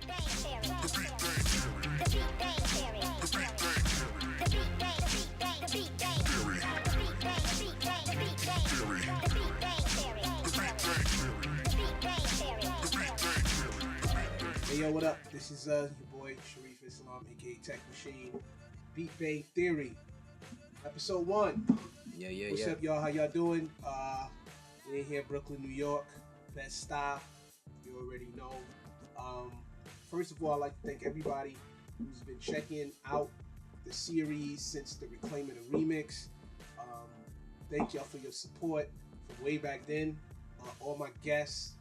Hey yo, what up? This is your boy Sharif Islam, aka Tech Machine. Beat Bang Theory, episode 1. What's up, y'all? How y'all doing? We're in here, Brooklyn, New York. Best style. You already know. First of all, I'd like to thank everybody who's been checking out the series since the Reclaiming the Remix. Thank y'all for your support from way back then. All my guests,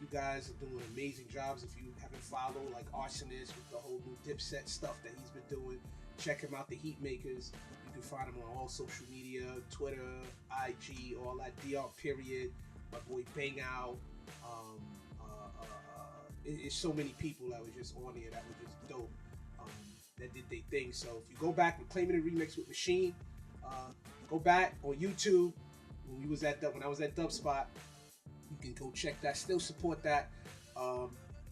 you guys are doing amazing jobs. If you haven't followed, like Arsonist with the whole new Dipset stuff that he's been doing, check him out. The Heat Makers. You can find him on all social media, Twitter, IG, all that. DR period. My boy Bang Out. It's so many people that was just on there that were just dope. That did their thing. So if you go back, Reclaiming the Remix with Machine, go back on YouTube. When I was at Dubspot, you can go check that. Still support that.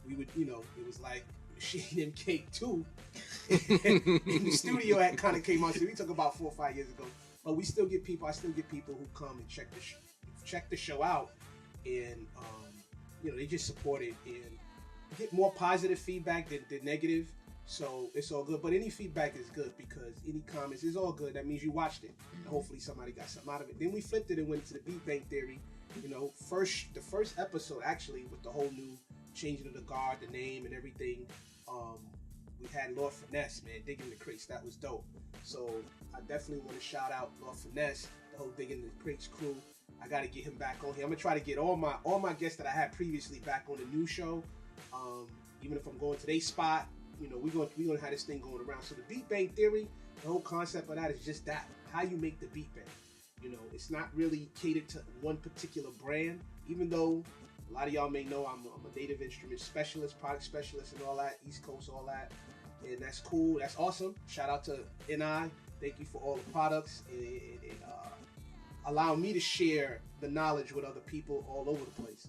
We would, it was like Machine and Cake 2 in the studio. That kind of came out. So we took about 4 or 5 years ago. But we still get people. I still get people who come and check the show out, and they just support it and get more positive feedback than negative. So it's all good. But any feedback is good, because any comments is all good. That means you watched it. And hopefully somebody got something out of it. Then we flipped it and went to the Beat Bang Theory. The first episode, actually, with the whole new changing of the guard, the name and everything. We had Lord Finesse, man, digging the crates. That was dope. So I definitely want to shout out Lord Finesse, the whole digging the crates crew. I got to get him back on here. I'm gonna try to get all my guests that I had previously back on the new show. Even if I'm going to their spot, we're gonna have this thing going around. So the Beat Bang Theory, the whole concept of that is just that: how you make the beat bang. It's not really catered to one particular brand, even though a lot of y'all may know I'm a native instrument specialist, product specialist, and all that, East Coast, all that, and that's cool. That's awesome. Shout out to NI. Thank you for all the products and allow me to share the knowledge with other people all over the place.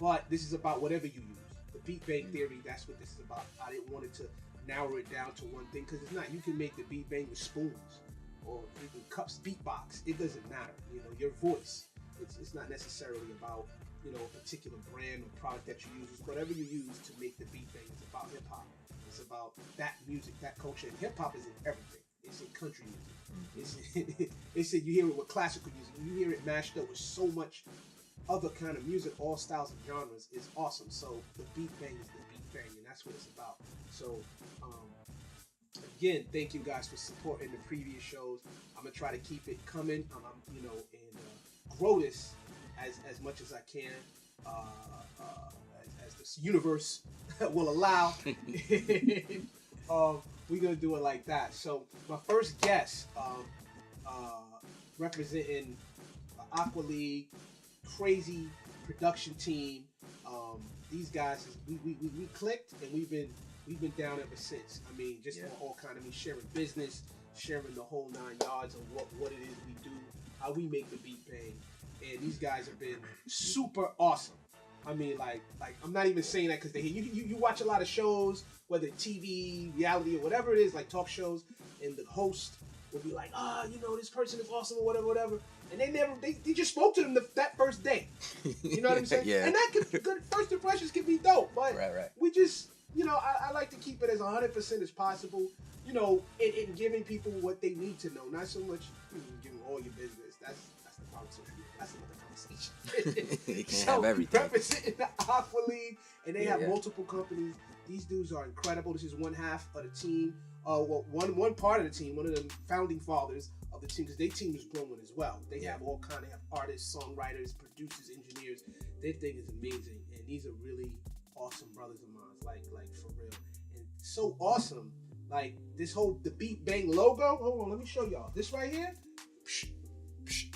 But this is about whatever you use. The Beat Bang Theory, that's what this is about. I didn't want it to narrow it down to one thing, because it's not. You can make the beat bang with spoons or freaking cups, beatbox. It doesn't matter. Your voice. It's not necessarily about a particular brand or product that you use. It's whatever you use to make the beat bang. It's about hip hop. It's about that music, that culture. And hip hop is in everything. It's in country music. It's in, you hear it with classical music. You hear it mashed up with so much other kind of music, all styles and genres. Is awesome. So the beat bang is the beat bang, and that's what it's about. So again, thank you guys for supporting the previous shows. I'm gonna try to keep it coming. And grow this as much as I can, as this universe will allow. We're gonna do it like that. So my first guest, representing Aqua League, crazy production team. These guys, we clicked, and we've been down ever since. I mean, just on all kind of sharing business, sharing the whole 9 yards of what it is we do, how we make the beat bang. And these guys have been super awesome. I mean, like I'm not even saying that because you watch a lot of shows, whether TV, reality, or whatever it is, like talk shows, and the host will be like, this person is awesome or whatever. And they just spoke to them that first day. You know what I'm saying? Yeah. And that good first impressions can be dope, but right. we just, I like to keep it as 100% as possible, in giving people what they need to know. Not so much giving all your business. That's the problem with social media. That's another conversation. You can't have everything. Representing the Aqua League, and they have multiple companies. These dudes are incredible. This is one half of the team. One part of the team, one of the founding fathers of the team, because their team is growing as well. They have all kind of artists, songwriters, producers, engineers. Their thing is amazing, and these are really awesome brothers of mine. Like for real, and so awesome. Like the Beat Bang logo. Hold on, let me show y'all. This right here.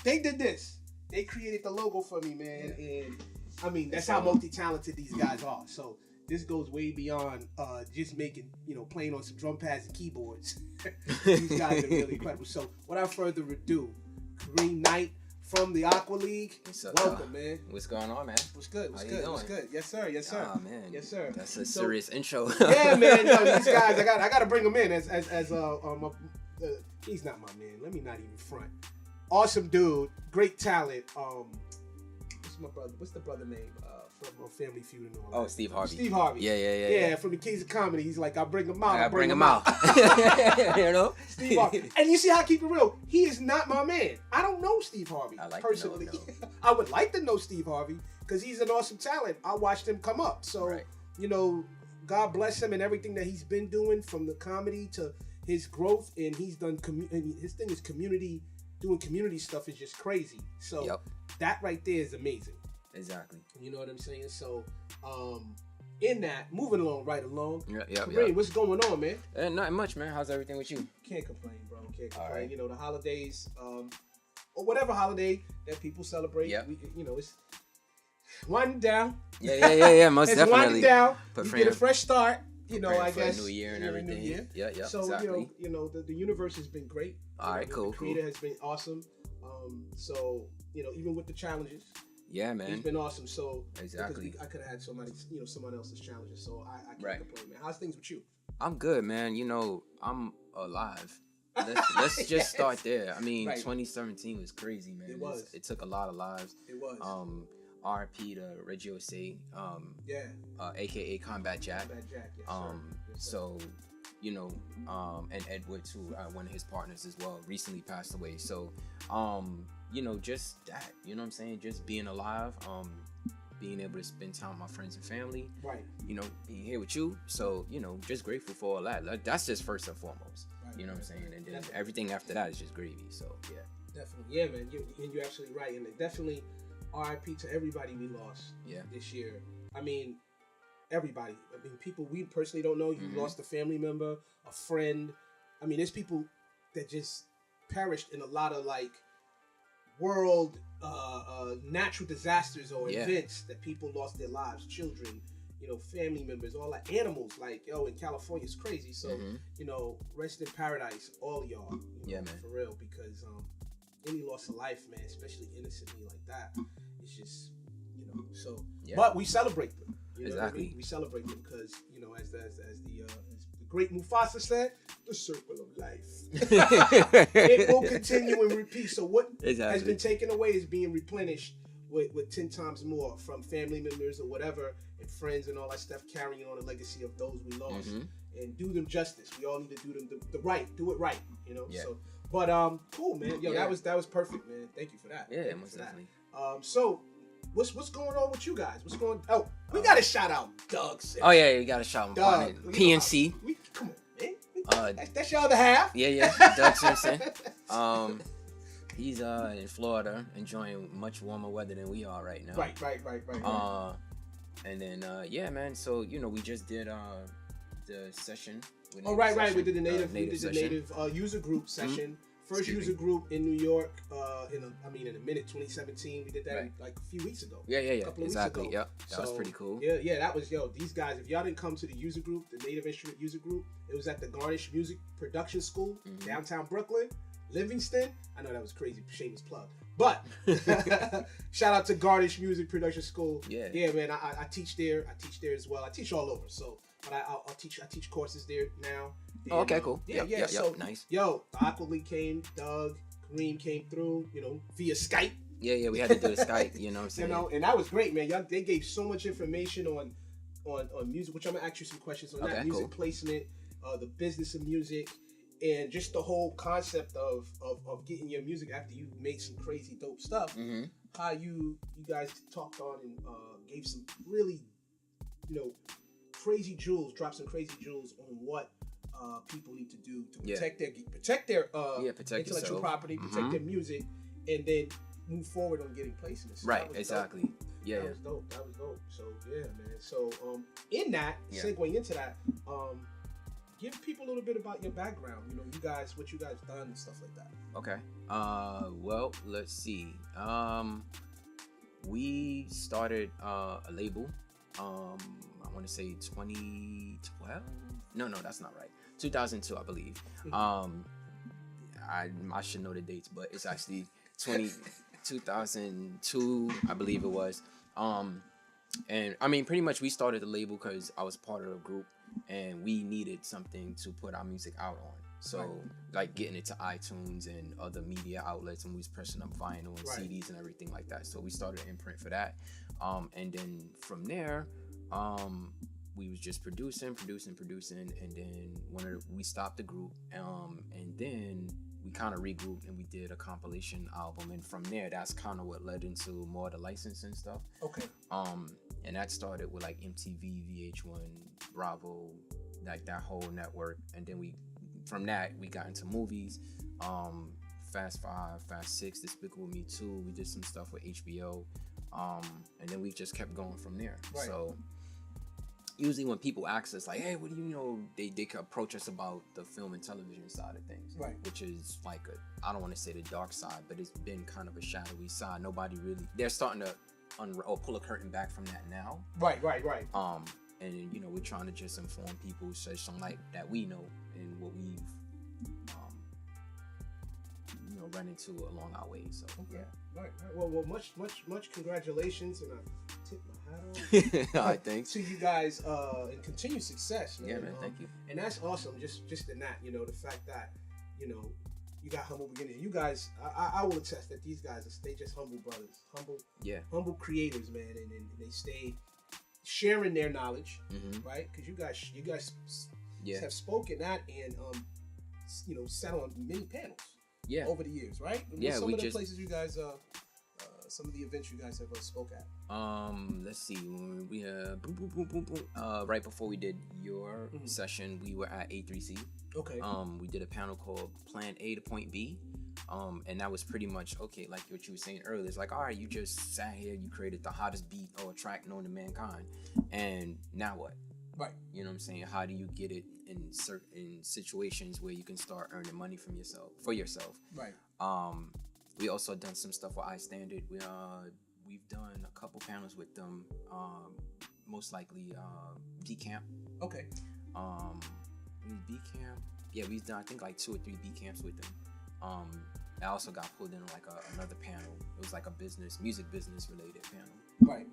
They did this. They created the logo for me, man. And I mean, that's how multi-talented these guys are. So this goes way beyond just making, playing on some drum pads and keyboards. These guys are really incredible. So without further ado, Kareem Knight from the Aqua League. What's up, Welcome, man. What's going on, man? What's good? What's How good? you doing? What's good? Yes, sir. Yes, sir. Oh man. Yes, sir. That's a serious intro. Yeah, man. Yo, these guys, I got to bring them in as he's not my man. Let me not even front. Awesome dude, great talent. What's my brother? What's the brother name? From Family Feud and all that. Oh, Steve Harvey. Steve Harvey. Yeah. From the Keys of Comedy. He's like, I'll bring him out. I bring him out. You know? Steve Harvey. And you see how I keep it real? He is not my man. I don't know Steve Harvey I like personally. to know. I would like to know Steve Harvey because he's an awesome talent. I watched him come up. So, Right. you know, God bless him and everything that he's been doing from the comedy to his growth. And he's done, his thing is community, doing community stuff is just crazy. So that right there is amazing. Exactly. You know what I'm saying? So, in that, moving along, right along. Yeah. Kareem, what's going on, man? Not much, man. How's everything with you? Can't complain, bro. Can't complain. All right. You know, the holidays, or whatever holiday that people celebrate. Yep. You know, it's winding down. Yeah. Most It's definitely. winding down. But You get a fresh start. You know, I for guess. a new year and everything. New year. Yeah. So exactly. you know, the universe has been great. All right, cool. The creator has been awesome. So you know, even with the challenges. Yeah, man. He's been awesome. So Exactly. I could have had someone else's challenges. So I can't Right. complain, man. How's things with you? I'm good, man. You know, I'm alive. Let's just Yes. start there. I mean, Right. 2017 was crazy, man. It was. It took a lot of lives. It was. RP to Reggie Say, aka Combat Jack. Bad Jack. Yes, sir. Yes, sir. So, you know, and Edward too, one of his partners as well, recently passed away. So, you know, just that, you know what I'm saying? Just being alive, being able to spend time with my friends and family. Right. You know, being here with you. So, you know, just grateful for all that. Like, that's just first and foremost. Right, You know what I'm saying? And then Definitely. everything after that is just gravy. So, yeah. Definitely. Yeah, man. You're absolutely right. And definitely RIP to everybody we lost this year. I mean, everybody. I mean, people we personally don't know. You lost a family member, a friend. I mean, there's people that just perished in a lot of like world natural disasters or events that people lost their lives, children, you know, family members, all that, animals, like, in California it's crazy. So, you know, rest in paradise, all of y'all. You know, man. For real, because any loss of life, man, especially innocently like that, it's just, you know, so. But we celebrate them. You know Exactly. what I mean? We celebrate them because, you know, as the great Mufasa said, the circle of life. It will continue and repeat. So what has been taken away is being replenished with 10 times more from family members or whatever and friends and all that stuff, carrying on the legacy of those we lost and do them justice. We all need to do them the right, do it right, you know. Yeah. So, but cool, man. Yo, that was perfect, man. Thank you for that. Yeah, most definitely. So, what's going on with you guys? What's going? Oh, we got to shout out Doug. Oh yeah, you gotta shout him Doug, out. PNC. Come on, man. That's your other half. Yeah, Doug Simpson. He's in Florida, enjoying much warmer weather than we are right now. Right. And then yeah, man. So you know, we just did the session. Right. We did the native session. user group session. First user group in New York. In a minute, 2017. We did that like a few weeks ago. Yeah. A couple of Exactly. weeks ago. Yep. That was pretty cool. Yeah. That was these guys. If y'all didn't come to the user group, the Native Instrument user group, it was at the Garnish Music Production School, downtown Brooklyn, Livingston. I know that was crazy, shameless plug. But shout out to Garnish Music Production School. Yeah, man. I teach there. I teach there as well. I teach all over. So, but I'll teach courses there now. Oh, okay, cool. Yeah. So nice. The Aqua League came. Doug, Kareem came through. You know, via Skype. Yeah. We had to do the Skype. You know what I'm saying? You know, and that was great, man. They gave so much information on music, which I'm gonna ask you some questions on that music placement, the business of music. And just the whole concept of getting your music after you made some crazy dope stuff, how you guys talked on and gave some really, you know, crazy jewels, dropped some crazy jewels on what people need to do to protect their intellectual property, protect their music, and then move forward on getting placements. So right, exactly. Dope. Yeah. That was dope. So yeah, man. So in that, segueing into that, give people a little bit about your background. You know, what you guys done and stuff like that. Okay. Well, let's see. We started a label. I want to say 2012. No, that's not right. 2002, I believe. I should know the dates, but it's actually 2002, I believe it was. And I mean, pretty much we started the label because I was part of the group, and we needed something to put our music out on. So like getting it to iTunes and other media outlets, and we was pressing up vinyl and CDs and everything like that. So we started an imprint for that. And then from there, we was just producing, and then we stopped the group, and then we kind of regrouped and we did a compilation album, and from there, that's kind of what led into more of the licensing stuff. Okay. And that started with like MTV, VH1, Bravo, like that whole network, and then from that we got into movies, Fast 5, Fast 6, Despicable Me 2. We did some stuff with HBO, and then we just kept going from there. Right. So usually when people ask us like, hey, what do you know, they could approach us about the film and television side of things, right? Which is like I don't want to say the dark side, but it's been kind of a shadowy side. Nobody really, they're starting to pull a curtain back from that now. Right. And you know, we're trying to just inform people, shed some light that we know and what we've run into along our way. So okay. Right. Well, much congratulations, and I tip my hat on. All right, thanks to you guys, and continued success, man. Yeah, man, thank you. And that's awesome. Just in that, you know, the fact that, you know, you got humble beginnings. You guys, I will attest that these guys they just humble brothers, humble creators, man, and they stay sharing their knowledge, right? Because you guys have spoken that and sat on many panels. Yeah. Over the years, right? Some of the places you guys, some of the events you guys have spoke at. Let's see. We right before we did your session, we were at A3C. Okay. We did a panel called Plan A to Point B. And that was pretty much like what you were saying earlier. It's like, all right, you just sat here, you created the hottest beat or track known to mankind, and now what? Right. You know what I'm saying? How do you get it in certain situations where you can start earning money for yourself? Right. We also done some stuff with iStandard. We've done a couple panels with them. Most likely B Camp. Okay. B Camp. Yeah, we've done I think like 2 or 3 B Camps with them. I also got pulled in like another panel. It was like a music business related panel. Right.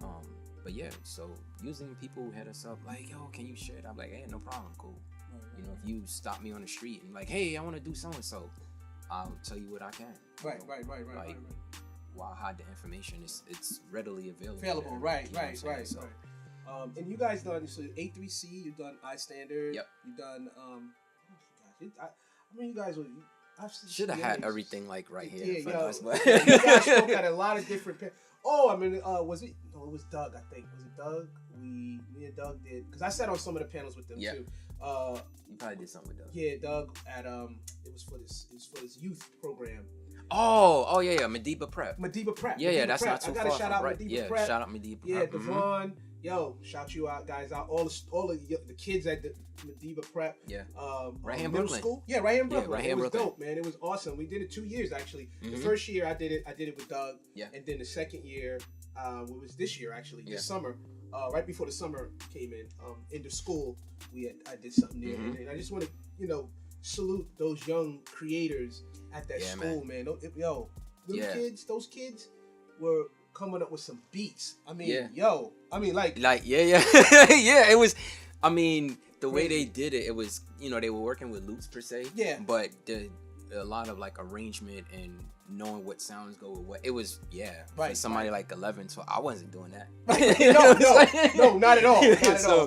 But yeah, so usually when people hit us up like, yo, can you share it? I'm like, hey, no problem, cool. Right. You know, if you stop me on the street and like, hey, I want to do so and so, I'll tell you what I can. Right. Why hide the information? It's readily available. Right. So, and you guys done A3C. You've done iStandard. Yep. You've done I mean, you guys were. Should have had everything like right here. Yeah, you guys spoke at a lot of different. Was it? No, it was Doug. I think was it Doug? Me and Doug did because I sat on some of the panels with them too. You probably did something with Doug. Yeah, Doug at it was for this youth program. Oh yeah, Madiba Prep. Yeah, that's not too far. I gotta shout out Madiba Prep. Shout out Madiba Prep. Yeah, Devon. Yo, shout you out, guys. All of the kids at the Madiba Prep. Yeah. Right here in Brooklyn. School. Yeah, right here in Brooklyn. It was dope, man. It was awesome. We did it 2 years actually. The first year I did it with Doug. Yeah. And then the second year, it was this year actually, this summer. Right before the summer came in the school, I did something there, and I just want to salute those young creators at that school, man. Those kids were coming up with some beats. I mean, yeah, it was. I mean, the way they did it, it was they were working with loops per se. Yeah. But a lot of like arrangement and knowing what sounds go with what. It was right. For somebody like 11, so I wasn't doing that. No, not at all.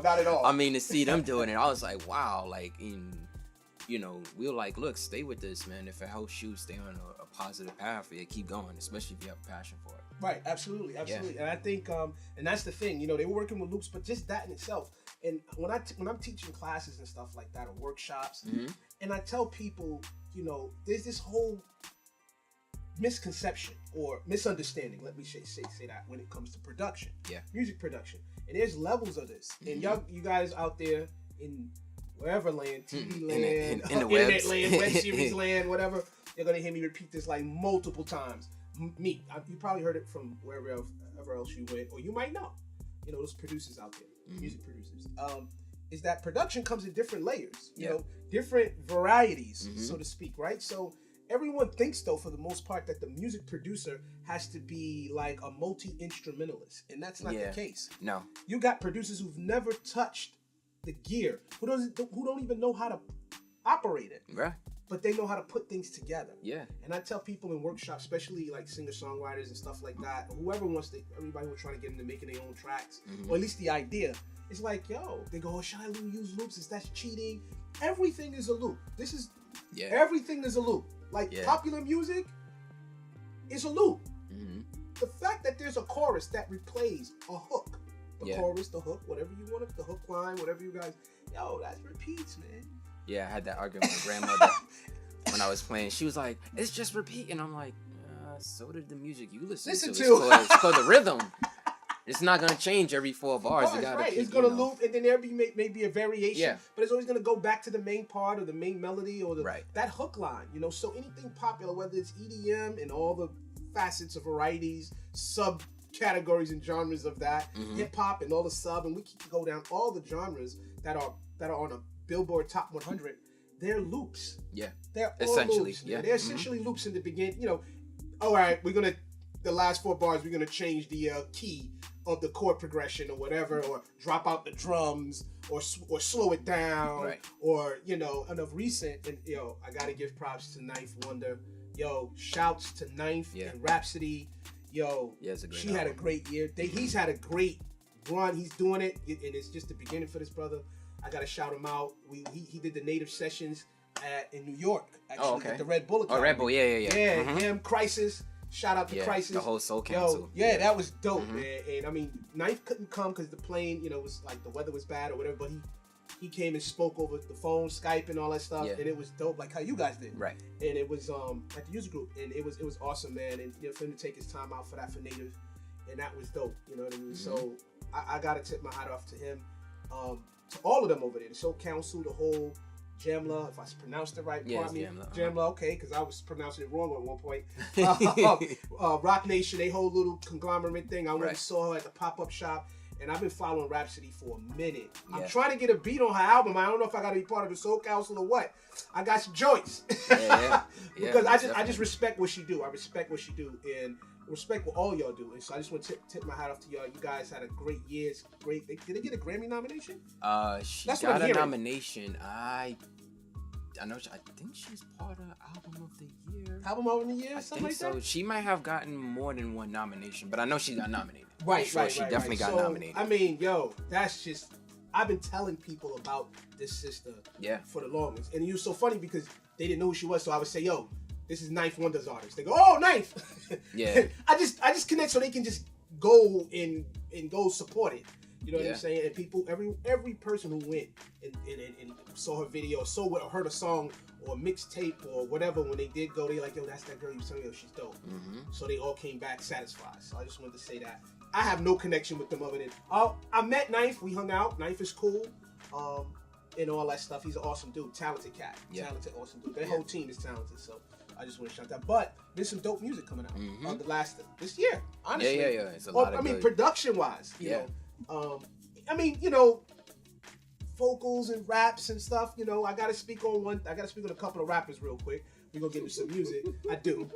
Not at all. I mean, to see them doing it, I was like, wow, like we were like, look, stay with this, man. If it helps you stay on a positive path, keep going, especially if you have a passion for it. Right, absolutely. Yeah. And I think, and that's the thing, they were working with loops, but just that in itself. And when I'm teaching classes and stuff like that or workshops, and I tell people, there's this whole misconception or misunderstanding, let me say that, when it comes to production, music production, and there's levels of this. And you guys out there in wherever land, TV land, in the internet land, web series land, whatever, you're gonna hear me repeat this like multiple times. You probably heard it from wherever else you went, or you might know. Those producers out there, music producers. Is that production comes in different layers, different varieties, so to speak, right? So everyone thinks though, for the most part, that the music producer has to be like a multi-instrumentalist, and that's not the case. No. You got producers who've never touched the gear, who don't even know how to operate it. Right. But they know how to put things together. Yeah. And I tell people in workshops, especially like singer-songwriters and stuff like that, everybody who's trying to get into making their own tracks, or at least the idea, it's like, yo, they go, oh, should I use loops? Is that cheating? Everything is a loop. Everything is a loop. Like popular music is a loop. The fact that there's a chorus that replays a hook, the chorus, the hook, whatever you want, the hook line, whatever you guys, yo, that's repeats, man. Yeah, I had that argument with my grandmother when I was playing. She was like, it's just repeat. And I'm like, so did the music you listen to. It's called the rhythm. It's not going to change every 4 bars. It's going to loop, and then there be maybe a variation. But it's always going to go back to the main part or the main melody or that hook line. You know, so anything popular, whether it's EDM and all the facets of varieties, subcategories and genres of that, hip-hop and all the sub, and we keep go down all the genres that are on a Billboard Top 100, they're loops. Yeah. They're all essentially loops. Yeah. They're essentially loops in the beginning. You know, all right, the last 4 bars, we're going to change the key of the chord progression or whatever, or drop out the drums or slow it down. Right. Or, you know, enough recent, and, yo, I got to give props to Ninth Wonder. Yo, shouts to Ninth and Rhapsody. Yo, she had a great year. He's had a great run. He's doing it, and it's just the beginning for this brother. I gotta shout him out. He did the Native Sessions in New York, actually, with the Red Bull Academy. Oh, Red Bull, yeah. Yeah, him, Crisis. Shout out to Crisis. The whole Soul Council. That was dope, man. And I mean, Ninth couldn't come because the plane, you know, was like the weather was bad or whatever. But he came and spoke over the phone, Skype, and all that stuff, and it was dope, like how you guys did. Right. And it was at the user group, and it was awesome, man. And you know, for him to take his time out for that for Native, and that was dope. You know what I mean? So I gotta tip my hat off to him. To all of them over there, the Soul Council, the whole Jamla, if I pronounced it right, Jamla, okay, because I was pronouncing it wrong at one point. Rock Nation, they whole little conglomerate thing. I went and saw her at the pop-up shop, and I've been following Rhapsody for a minute. Yeah. I'm trying to get a beat on her album. I don't know if I got to be part of the Soul Council or what. I got some joints. Because I just respect what she do. I respect what she do, and respect what all y'all do. And so I just want to tip my hat off to y'all. You guys had a great year. It's great. Did they get a Grammy nomination? She got a nomination. I think she's part of Album of the Year. Album of the Year? Something like that? She might have gotten more than one nomination, but I know she got nominated. Right. She definitely got nominated. I mean, yo, that's just... I've been telling people about this sister for the longest. And it was so funny because they didn't know who she was, so I would say, yo, this is Ninth Wonder's artist. They go, oh, Ninth. Yeah. I just connect so they can just go and go support it. You know what I'm saying? And people, every person who went and saw her video, heard a song or a mixtape or whatever, when they did go, they like, yo, that's that girl you was telling me, yo, she's dope. So they all came back satisfied. So I just wanted to say that. I have no connection with them other than, I met Ninth, we hung out. Ninth is cool. And all that stuff. He's an awesome dude, talented cat. Talented, awesome dude. Their whole team is talented, so I just want to shout that. But there's some dope music coming out this year, honestly. Yeah. It's a lot of good. Production-wise, you know. Vocals and raps and stuff, you know, I gotta speak on a couple of rappers real quick. We're gonna get into some music. I do.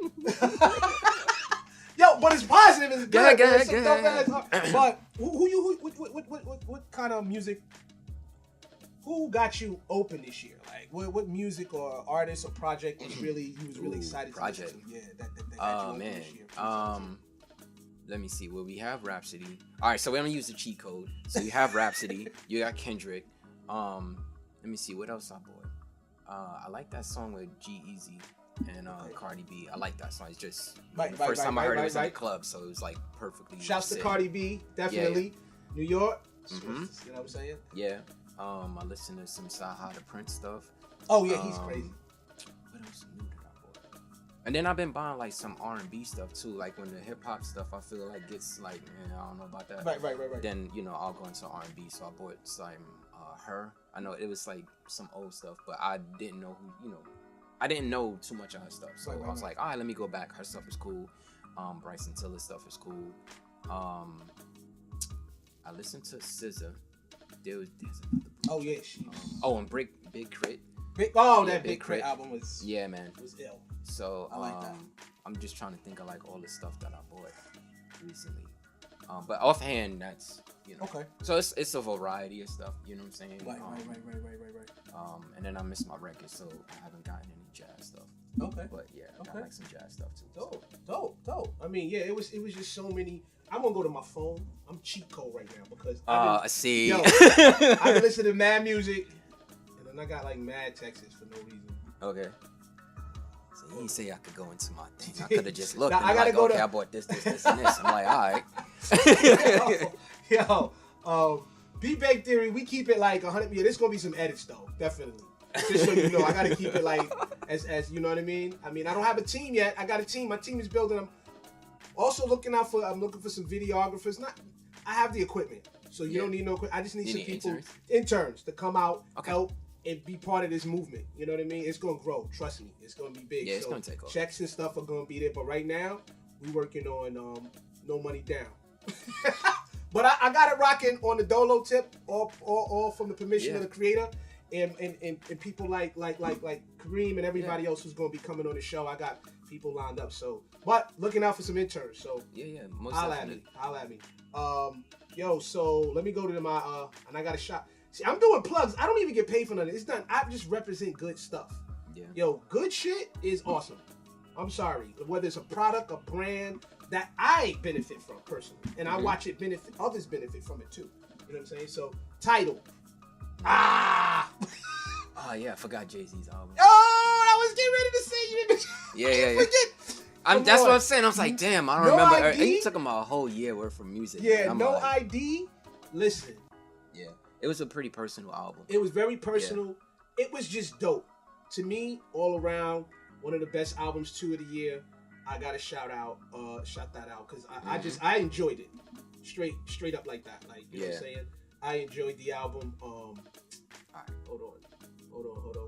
Yo, but it's positive, it's good. But what kind of music, who got you open this year? Like what music or artist or project was really excited to listen to? Yeah, that got you open this year. Let me see. Well, we have Rhapsody. All right, so we're gonna use the cheat code. So you have Rhapsody. You got Kendrick. Let me see. What else I bought? I like that song with G-Eazy and Cardi B. I like that song. It's just the first time I heard it was in the club, so it was like perfectly. Shouts to Cardi B, definitely. Yeah. New York. You know what I'm saying? Yeah. I listen to some Saha the Prince stuff. Oh yeah, he's crazy. What else new did I bought? And then I've been buying like some R&B stuff too. Like when the hip hop stuff I feel like gets like, man, I don't know about that. Right. Then I'll go into R&B. So I bought some her. I know it was like some old stuff, but I didn't know who. I didn't know too much of her stuff. So I was like, all right, let me go back. Her stuff is cool. Bryson Tiller's stuff is cool. I listened to SZA. There's another. Oh yeah, and Big Crit. That Big Crit album was. Yeah, man. Was ill. So I like that. I'm just trying to think of like all the stuff that I bought recently. But offhand, that's Okay. So it's a variety of stuff. You know what I'm saying? Right. And then I miss my records, so I haven't gotten any jazz stuff. Okay. But yeah, I like some jazz stuff too. Dope. I mean, yeah, it was just so many. I'm gonna go to my phone. I'm cheat code right now because I see. Yo, I can listen to mad music, and then I got like mad texts for no reason. Okay. So you didn't say I could go into my thing. I could have just looked. Nah, And I gotta like, go okay, to. I bought this, and this. I'm like, all right. B-Bake Theory, we keep it like 100. Yeah, there's gonna be some edits though, definitely. Just so you know, I gotta keep it like as you know what I mean. I mean, I don't have a team yet. I got a team. My team is building. I'm also looking for some videographers. I have the equipment, so you don't need no equipment. I just need some people, interns to come out, help, and be part of this movement. You know what I mean? It's gonna grow. Trust me, it's gonna be big. Yeah, it's gonna take off. Checks and stuff are gonna be there, but right now we working on no money down. But I got it rocking on the Dolo tip, all from the permission of the creator, and people like Kareem and everybody else who's gonna be coming on the show. I got people lined up. So, but looking out for some interns. So most holla definitely. at me. So let me go to my and I got a shot. See, I'm doing plugs. I don't even get paid for nothing. It's done. I just represent good stuff. Yeah. Yo, good shit is awesome. I'm sorry, whether it's a product, a brand that I benefit from personally, and I watch it benefit, others benefit from it too. You know what I'm saying? So, Tidal. Oh yeah, I forgot Jay-Z's album. Oh, I was getting ready to say you didn't. Yeah. Forget. That's what I'm saying. I was like, damn, I don't remember. ID? It took him a whole year worth of music. Yeah, no ID. Listen. Yeah, it was a pretty personal album. It was very personal. Yeah. It was just dope. To me, all around, one of the best albums, 2 of the year. I gotta shout that out because I enjoyed it, straight up like that. Like you know what I'm saying. I enjoyed the album. All right, hold on.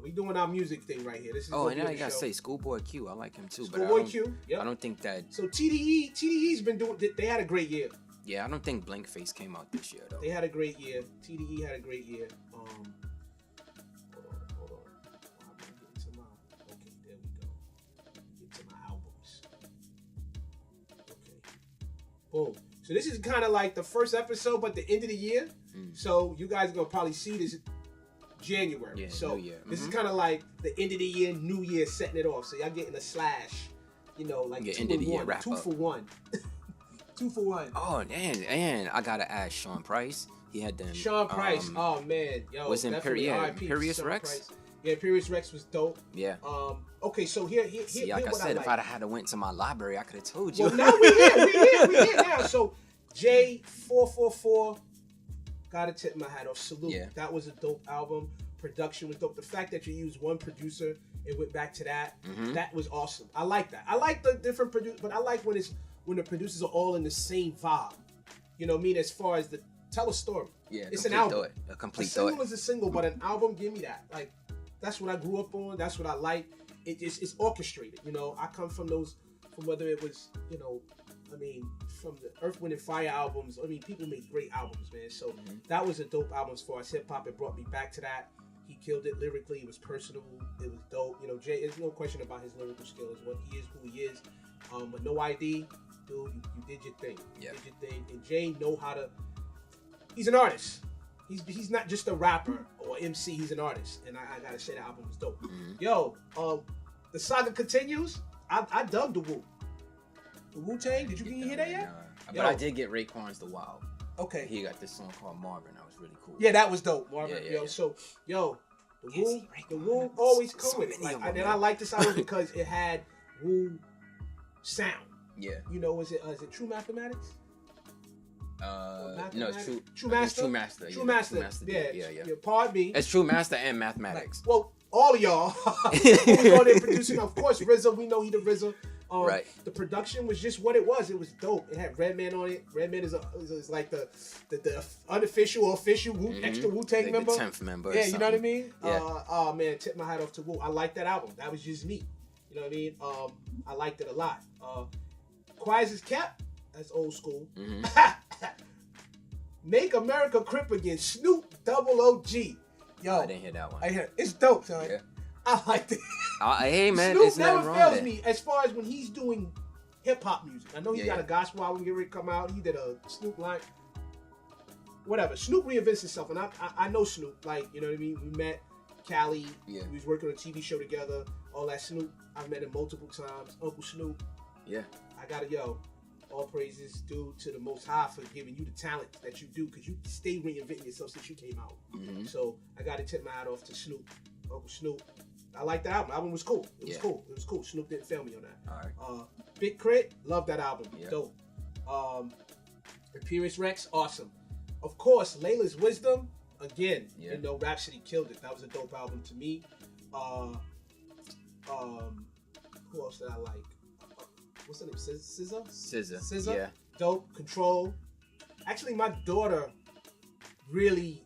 We doing our music thing right here. This is and then I gotta say, Schoolboy Q. I like him too. Schoolboy Q. Yep. I don't think that. So TDE's been doing. They had a great year. Yeah, I don't think Blankface came out this year though. They had a great year. TDE had a great year. Hold on. Boom. So this is kind of like the first episode, but the end of the year. So you guys are gonna probably see this January. Yeah, so New Year. This is kind of like the end of the year, New Year, setting it off. So y'all getting a slash, like 2 end of the year wrap 2 up. for 1. 2 for 1. Oh, and I gotta ask Sean Price. He had them. Sean Price. Oh man, yo, was Imperious Rex. Price. Yeah, Imperious Rex was dope. Yeah. Okay, so here like what I said, like. if I'd have went to my library, I could have told you. Well, now we here now. So J444, gotta tip my hat off. Salute. Yeah. That was a dope album. Production was dope. The fact that you used one producer and went back to that, that was awesome. I like that. I like the different producers, but I like when the producers are all in the same vibe. You know what I mean? As far as tell a story. Yeah, it's an album. A complete thought. A single is a single, but an album, give me that. Like, that's what I grew up on. That's what I like. It's orchestrated. I come from whether it was, from the Earth, Wind, and Fire albums. I mean, people make great albums, man. So that was a dope album as far as hip hop. It brought me back to that. He killed it lyrically. It was personal. It was dope. Jay, there's no question about his lyrical skills. What he is, who he is. But no ID, dude. You did your thing. You did your thing. And Jay know how to. He's an artist. He's not just a rapper or MC. He's an artist, and I gotta say the album was dope. Yo, the saga continues. I dug the Wu. The Wu-Tang. Did you hear that yet? But I did get Raekwon's The Wild. Okay. He got this song called Marvin. That was really cool. Yeah, that was dope, Marvin. Yeah. So, the Wu always come with it. And I like this album because it had Wu sound. Yeah. Is it True Mathematics? No, it's True Master. True Master. Yeah. Pardon me. It's True Master and Mathematics. Like, well, all of y'all who's on there producing. Of course, RZA. We know he the RZA. Right. The production was just what it was. It was dope. It had Redman on it. Redman is like the unofficial or official extra Wu-Tang member. The 10th member. Yeah, you know what I mean? Yeah. Oh man, tip my hat off to Wu. I like that album. That was just me. You know what I mean? I liked it a lot. Quiet as Kept. That's old school. Make America Crip Again. Snoop Double OG. Yo, I didn't hear that one. I hear it's dope, son. Yeah. I liked it. Hey man, Snoop it's never nothing wrong fails with that. me as far as when he's doing hip hop music. I know he Yeah, got yeah. a gospel album getting ready to come out. He did a Snoop line. Whatever. Snoop reinvents himself, and I know Snoop. Like, you know what I mean? We met Cali. Yeah. We was working on a TV show together. All that Snoop. I've met him multiple times. Uncle Snoop. Yeah. I gotta all praises due to the Most High for giving you the talent that you do, because you stay reinventing yourself since you came out. Mm-hmm. So I gotta tip my hat off to Snoop, Uncle Snoop. I like the album. The album was cool. It was cool. It was cool. Snoop didn't fail me on that. All right. Big Crit, love that album. Yeah. Dope. Imperious Rex, awesome. Of course, Layla's Wisdom, again, Yeah. you know, Rhapsody killed it. That was a dope album to me. Who else did I like? What's the name? SZA? Yeah. Dope. Control. Actually, my daughter really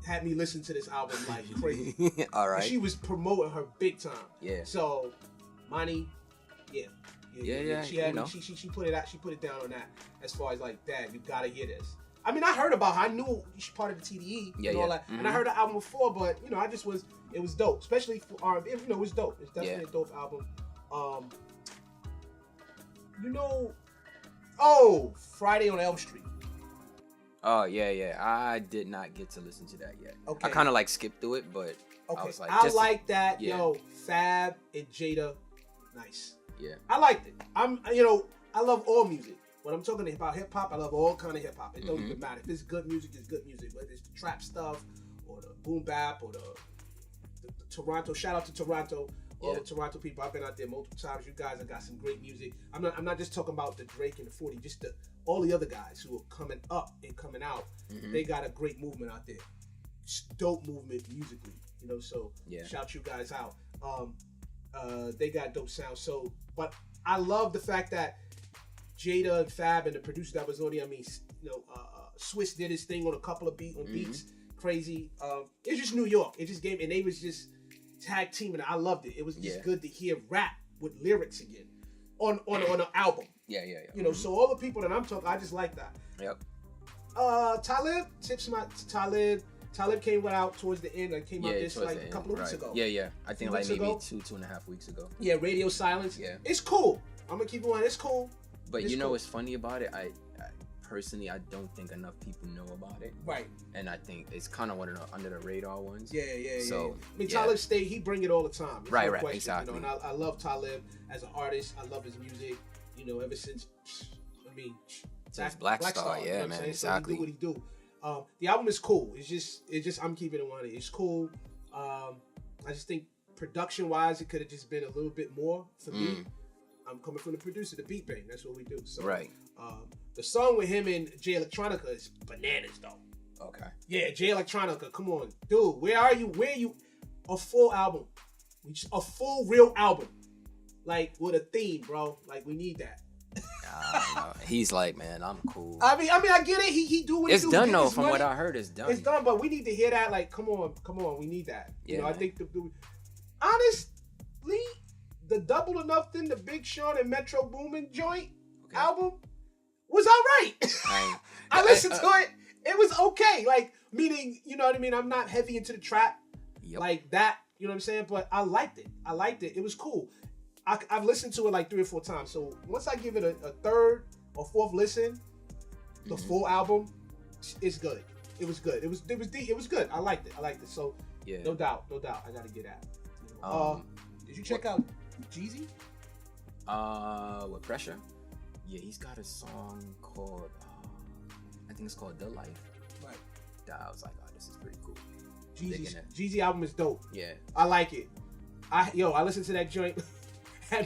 had me listen to this album like crazy. All right. She was promoting her big time. Yeah. So, Money, yeah. She had you know. she put it out. She put it down on that as far as like, Dad, you gotta hear this. I mean, I heard about her. I knew she's part of the TDE and all that, and I heard the album before, but you know, it was dope, especially for R&B. You know, it was dope. It's definitely a dope album. You know, Friday on Elm Street. Oh yeah. I did not get to listen to that yet. Okay. I kind of like skipped through it, but Okay, I was like, I like that. yeah. Yo, Fab and Jada, nice. Yeah. I liked it. I love all music. When I'm talking about hip hop, I love all kind of hip hop. It don't even matter. If it's good music, it's good music. Whether it's the trap stuff or the boom bap or the Toronto. Shout out to Toronto. All the Toronto people. I've been out there multiple times. You guys have got some great music. I'm not just talking about the Drake and the 40. Just all the other guys who are coming up and coming out. They got a great movement out there. Dope movement musically. You know, so shout you guys out. They got dope sound. So, but I love the fact that Jada and Fab and the producer that was on there. I mean, you know, Swiss did his thing on a couple of beats. Crazy. It's just New York. It just gave, and they was just tag teaming. I loved it. It was just good to hear rap with lyrics again on an album. Yeah. You know, so all the people that I'm talking, I just like that. Yep. Talib, Talib came out towards the end. Came out this like a couple of weeks ago. Yeah. I think like maybe 2.5 weeks ago. Yeah, Radio Silence. Yeah. It's cool. I'm gonna keep going. It's cool. But it's you know cool. what's funny about it? I personally, I don't think enough people know about it. Right. And I think it's kind of one of the under the radar ones. Yeah. So, I mean, Talib he bring it all the time. It's right, no question, exactly. You know, and I love Talib as an artist. I love his music. You know, ever since, I mean, since Black Star, you know yeah, what man, I'm exactly. So he do what he do. The album is cool. It's just I'm keeping it on it. It's cool. I just think production-wise, it could have just been a little bit more for me. I'm coming from the producer, the Beat Bang. That's what we do. So, right. The song with him and Jay Electronica is bananas, though. Okay. Yeah, Jay Electronica. Come on, dude. Where are you? Where are you? A full album, a full real album, like with a theme, bro. Like we need that. He's like, man, I'm cool. I mean, I get it. He do what he do. It's done though. From money. what I heard, it's done. It's done, but we need to hear that. Like, come on, we need that. Yeah, you know, man. I think honestly, the Double or Nothing, the Big Sean and Metro Boomin joint album was all right. I listened to it. It was okay. Like, meaning, you know what I mean? I'm not heavy into the trap like that. You know what I'm saying? But I liked it. It was cool. I've listened to it like 3 or 4 times. So once I give it a third or fourth listen, the full album, it's good. It was good. It was good. I liked it. So no doubt. I gotta get at. You know, did you check out Jeezy? With Pressure? Yeah, he's got a song called I think it's called The Life. Right. That I was like, oh, this is pretty cool. Jeezy album is dope. Yeah. I like it. I listened to that joint. I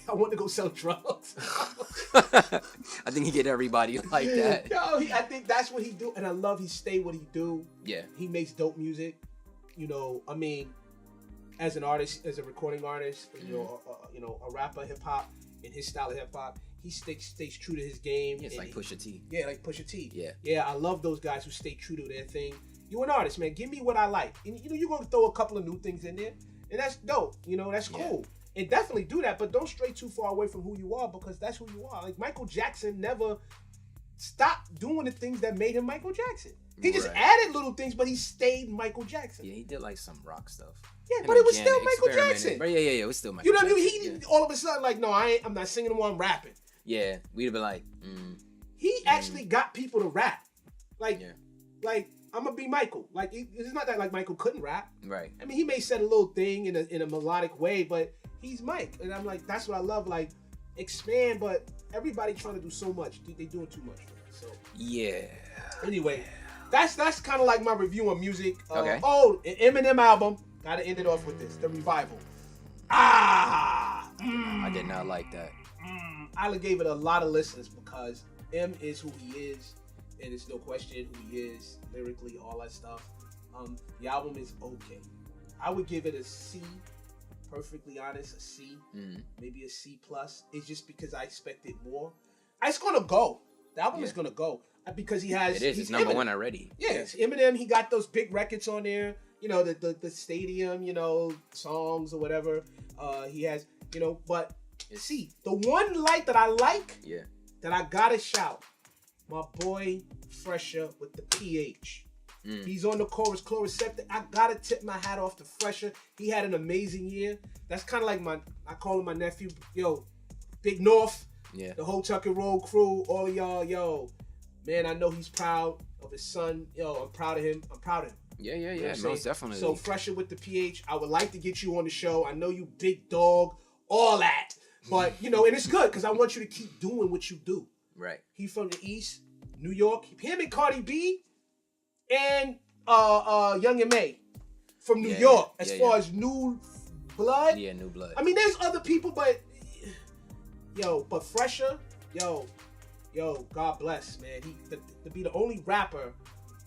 want to go sell drugs. I think he get everybody like that. I think that's what he do, and I love he stay what he do. Yeah. He makes dope music. You know, I mean, as an artist, as a recording artist, you know, a rapper, hip hop, in his style of hip hop, he stays true to his game. Yeah, it's like Pusha T. Yeah, like Pusha T. Yeah. Yeah, I love those guys who stay true to their thing. You're an artist, man. Give me what I like. And, you know, you're going to throw a couple of new things in there, and that's dope. You know, that's cool. And definitely do that, but don't stray too far away from who you are, because that's who you are. Like Michael Jackson never stopped doing the things that made him Michael Jackson. He just added little things, but he stayed Michael Jackson. Yeah, he did like some rock stuff. Yeah, but it was still Michael Jackson. But yeah, it was still Michael Jackson. He all of a sudden like, no, I'm not singing anymore, I'm rapping. Yeah, we'd have been like, He actually got people to rap. Like, I'm gonna be Michael. Like, it's not that like Michael couldn't rap. Right. I mean, he may said a little thing in a melodic way, but he's Mike, and I'm like, that's what I love. Like, expand, but everybody trying to do so much. They doing too much for it. So yeah. Anyway, that's kind of like my review on music. Okay. Oh, an Eminem album. Gotta end it off with this. The Revival. I did not like that. I gave it a lot of listens because M is who he is, and it's no question who he is lyrically, all that stuff. The album is okay. I would give it a C. Perfectly honest, a C, maybe a C plus. It's just because I expected more. It's gonna go. The album is gonna go because he has. It is. It's number one already. Yeah, it's Eminem. He got those big records on there. You know, the stadium. You know, songs or whatever. He has. You know, but see, the one light that I like. Yeah. That I gotta shout, my boy Fresher with the PH. He's on the chorus, Chloroseptic. I gotta tip my hat off to Fresher. He had an amazing year. That's kind of like I call him my nephew. Yo, Big North. Yeah. The whole Tucker Road crew, all of y'all. Yo, man, I know he's proud of his son. Yo, I'm proud of him. Yeah, you know most definitely. So Fresher with the PH. I would like to get you on the show. I know you big dog, all that. But, you know, and it's good because I want you to keep doing what you do. Right. He from the East, New York. Him and Cardi B. And Young and May from New York, as far as new blood. Yeah, new blood. I mean, there's other people, but but Fresher, God bless, man. He to be the only rapper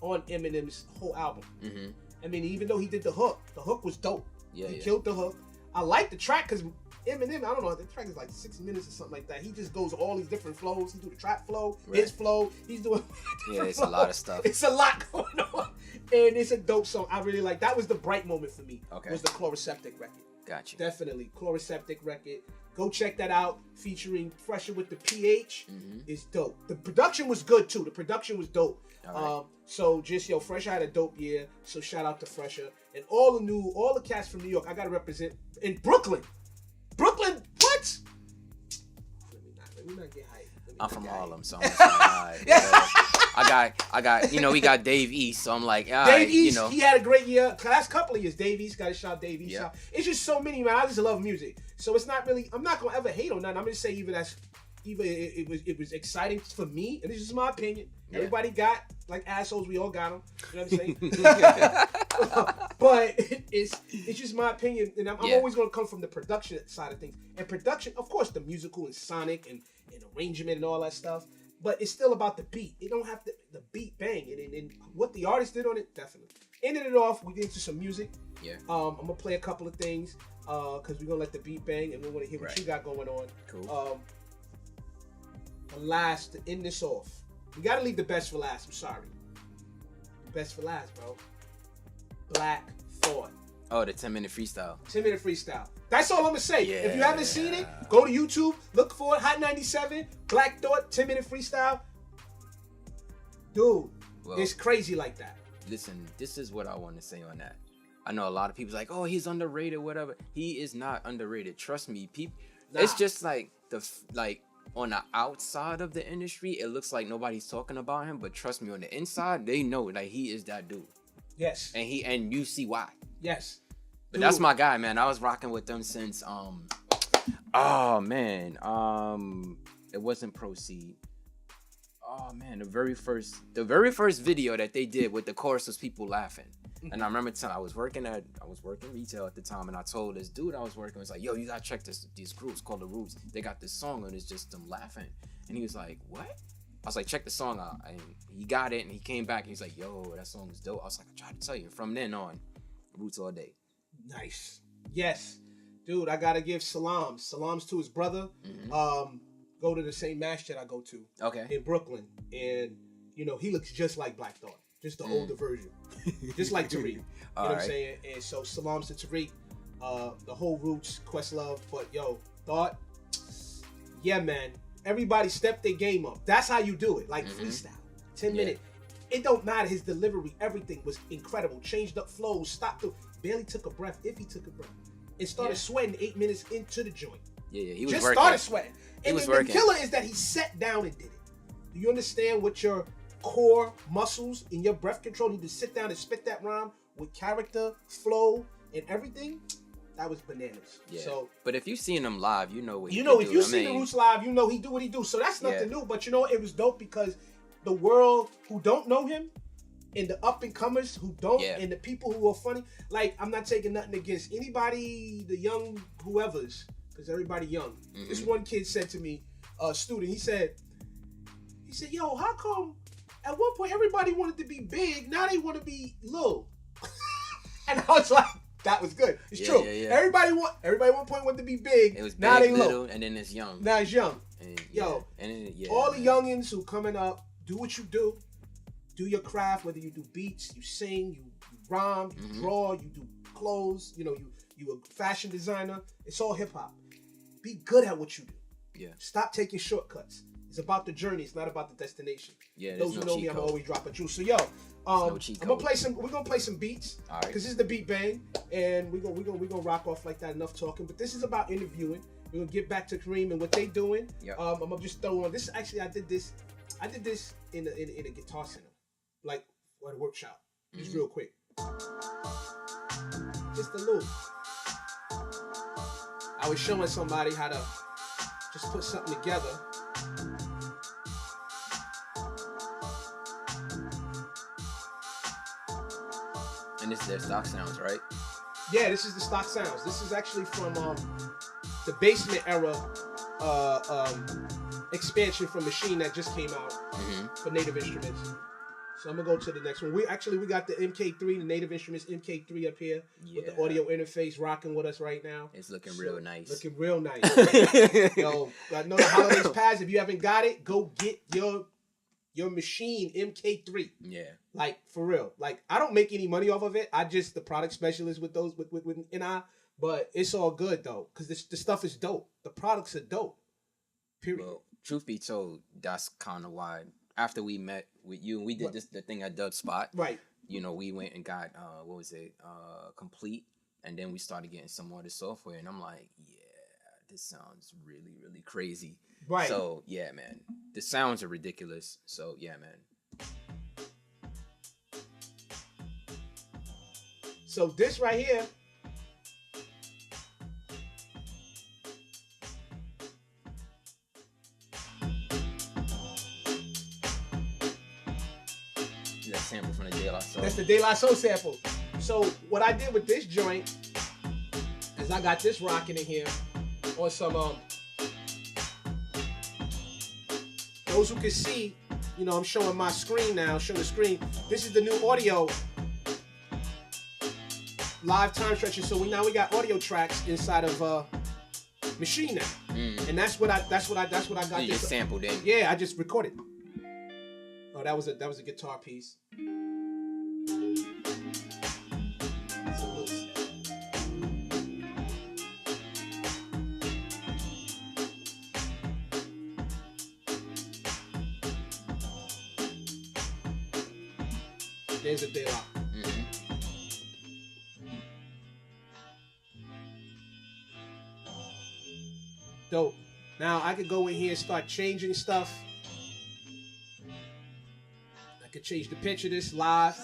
on Eminem's whole album. Mm-hmm. I mean, even though he did the hook was dope. Yeah, he killed the hook. I like the track because Eminem, I don't know, the track is like 6 minutes or something like that. He just goes all these different flows. He do the trap flow, his flow. He's doing it's a lot of stuff. It's a lot going on, and it's a dope song. I really like. That was the bright moment for me. Okay, was the Chloroseptic record. Gotcha. Definitely Chloroseptic record. Go check that out. Featuring Fresher with the PH is dope. The production was good too. The production was dope. Right. So just Fresher had a dope year. So shout out to Fresher and all the cats from New York. I gotta represent in Brooklyn. Brooklyn, what? Let me not get hyped. I'm from Harlem, so I'm just like, I got, we got Dave East, so I'm like, Dave East, he had a great year. Last couple of years, Dave East, got to shout Dave East out. It's just so many, man. I just love music, so it's not really. I'm not gonna ever hate on nothing. I'm gonna say it was exciting for me, and this is my opinion. Yeah. Everybody got like assholes. We all got them. You know what I'm saying? But it's just my opinion, and I'm always going to come from the production side of things. And production, of course, the musical and sonic and arrangement and all that stuff. But it's still about the beat. It don't have to the beat bang and what the artist did on it. Definitely. Ended it off. We get into some music. Yeah. I'm gonna play a couple of things because we're gonna let the beat bang and we want to hear what you got going on. Cool. Last to end this off. We gotta leave the best for last. I'm sorry. The best for last, bro. Black Thought. Oh, the 10-minute freestyle. 10-minute freestyle. That's all I'm gonna say. Yeah. If you haven't seen it, go to YouTube, look for it. Hot 97, Black Thought, 10-minute freestyle. Dude, it's crazy like that. Listen, this is what I want to say on that. I know a lot of people's like, oh, he's underrated, whatever. He is not underrated. Trust me, people. It's just like on the outside of the industry, it looks like nobody's talking about him. But trust me, on the inside, they know like he is that dude. Yes. And you see why. Yes. But that's my guy, man. I was rocking with them since it wasn't Proceed. Oh man, the very first video that they did with the chorus was people laughing. And I remember I was working retail at the time, and I told this dude I was working, was like, yo, you gotta check these groups called The Roots. They got this song and it's just them laughing. And he was like, what? I was like, check the song out. And he got it and he came back and he's like, yo, that song is dope. I was like, I tried to tell you. From then on, Roots all day. Nice. Yes. Dude, I gotta give salams to his brother. Go to the same match that I go to. Okay. In Brooklyn. And he looks just like Black Thought. Just the older version. Just like Tariq. You know what I'm saying? And so salams to Tariq. The whole Roots, Questlove. But yo, Thought. Yeah, man. Everybody step their game up. That's how you do it. Like freestyle. 10 minutes. it don't matter. His delivery, everything was incredible. Changed up flows, stopped, barely took a breath, if he took a breath. And started sweating 8 minutes into the joint. Yeah, he was just working. Started sweating. And the the killer is that he sat down and did it. Do you understand what your core muscles in your breath control need to sit down and spit that rhyme with character, flow, and everything? That was bananas. Yeah. So, but if you've seen him live, you know what he you know, can if do. you see the Roots live, you know he do what he do. So that's nothing new. But you know, it was dope because the world who don't know him, and the up and comers who don't, and the people who are funny. Like, I'm not taking nothing against anybody, the young whoever's, because everybody young. Mm-hmm. This one kid said to me, a student, he said, yo, how come at one point everybody wanted to be big, now they want to be little? And I was like, that was good. It's true. Yeah. Everybody one point wanted to be big. It was now big, they little, low. and then it's young. Now it's young. And, Yo, and all the youngins who coming up, do what you do. Do your craft, whether you do beats, you sing, you rhyme, you draw, you do clothes, you know, you a fashion designer. It's all hip hop. Be good at what you do. Yeah. Stop taking shortcuts. It's about the journey. It's not about the destination. Yeah. Those who know me, I'm always dropping juice. So yo, I'm gonna play some. We're gonna play some beats. All right. Cause this is the beat bang, and we're gonna rock off like that. Enough talking. But this is about interviewing. We're gonna get back to Kareem and what they doing. Yep. I'm gonna just throw on this. Actually, I did this in a guitar center, like at a workshop. Just real quick. Just a little. I was showing somebody how to just put something together. And this is their stock sounds, right? Yeah, this is the stock sounds. This is actually from the Basement era expansion from Machine that just came out for Native Instruments. So I'm gonna go to the next one. We got the MK3, the Native Instruments MK3 up here with the audio interface rocking with us right now. It's looking real nice. Looking real nice. Yo, I know the holidays passed. If you haven't got it, go get your Machine MK3. Yeah. Like, for real. Like, I don't make any money off of it. I just the product specialist with those with NI. But it's all good though, because the stuff is dope. The products are dope. Period. Well, truth be told, that's kind of why after we met with you and we did the thing at Dub Spot. Right. You know, we went and got Complete, and then we started getting some more of the software, and I'm like, yeah, this sounds really, really crazy. Right. So yeah, man, the sounds are ridiculous. So yeah, man. So this right here. That sample from the De La Soul. That's the De La Soul sample. So what I did with this joint is I got this rocking in here on some those who can see, you know, I'm showing my screen now, showing the screen. This is the new audio live time stretcher. So we got audio tracks inside of Machine now. And that's what I got. You just sampled in. Yeah, I just recorded. Oh, that was a guitar piece. There's a De La. Dope. Now I could go in here and start changing stuff. I could change the pitch of this live.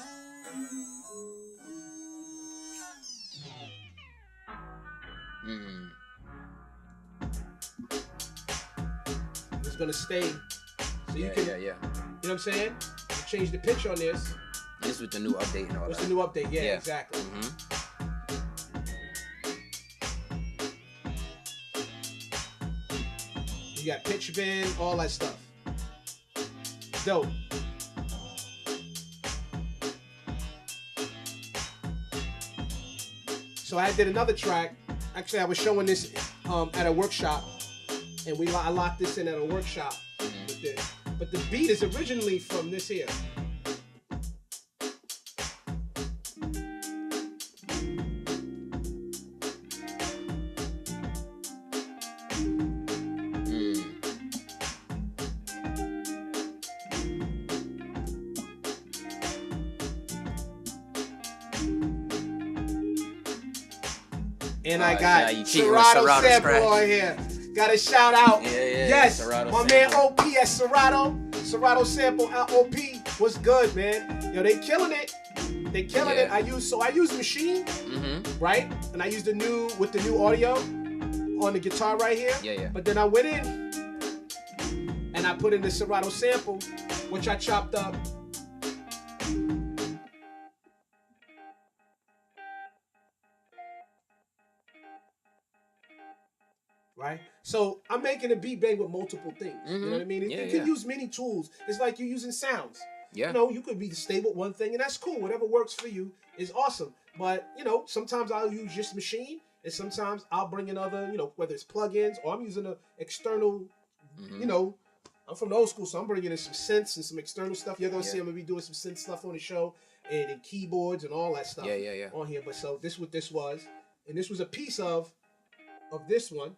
It's gonna stay. So you can, you know what I'm saying? Change the pitch on this. This with the new update and all that. What's the new update? Yeah. Exactly. You got pitch bend, all that stuff. Dope. So I did another track. Actually, I was showing this at a workshop, and I locked this in at a workshop with this. But the beat is originally from this here. And I got you cheating Serato with sample scratch. on here. Got a shout out. Yeah, Yes, Serato my sample. man OP at Serato sample at OP. What's good, man? Yo, they killing it. They killing it. I use Machine, right? And I used the new audio on the guitar right here. Yeah. But then I went in and I put in the Serato sample, which I chopped up. Right? So I'm making a beat bang with multiple things. You know what I mean? You can use many tools. It's like you're using sounds. Yeah. You know, you could be stable with one thing, and that's cool. Whatever works for you is awesome. But, you know, sometimes I'll use just Machine, and sometimes I'll bring in other, you know, whether it's plugins or I'm using an external, you know, I'm from the old school, so I'm bringing in some synths and some external stuff. You're going to see I'm going to be doing some synth stuff on the show and keyboards and all that stuff on here. But so this is what this was. And this was a piece of this one.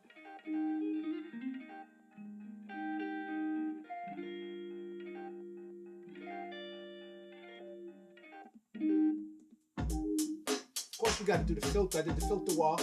Of course, we got to do the filter. I did the filter wall.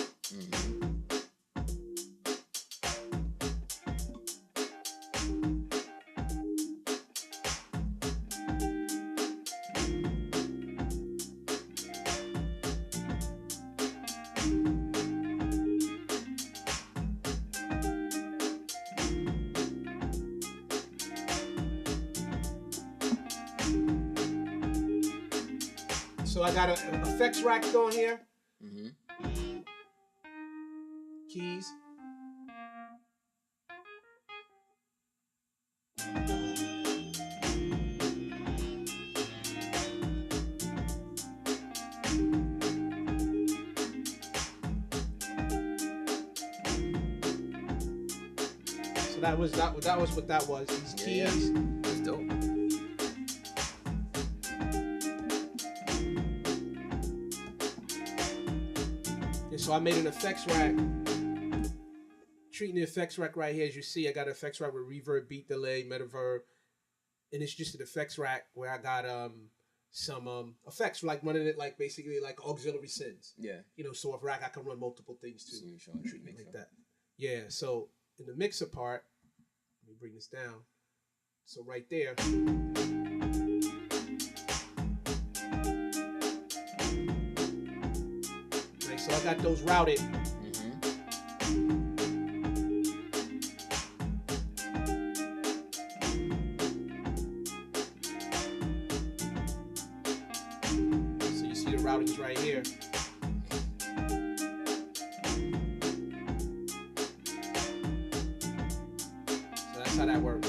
So I got an effects rack on here. Keys. So that was what that was. These keys. Yeah. That's dope. So I made an effects rack. Treating the effects rack right here, as you see, I got an effects rack with reverb, beat delay, metaverb, and it's just an effects rack where I got some effects, like running it like basically like auxiliary synths. Yeah. You know, so a rack I can run multiple things too. So you're showing treatment like that. Yeah. So in the mixer part, let me bring this down. So right there. So I got those routed. So you see the routings right here. So that's how that works.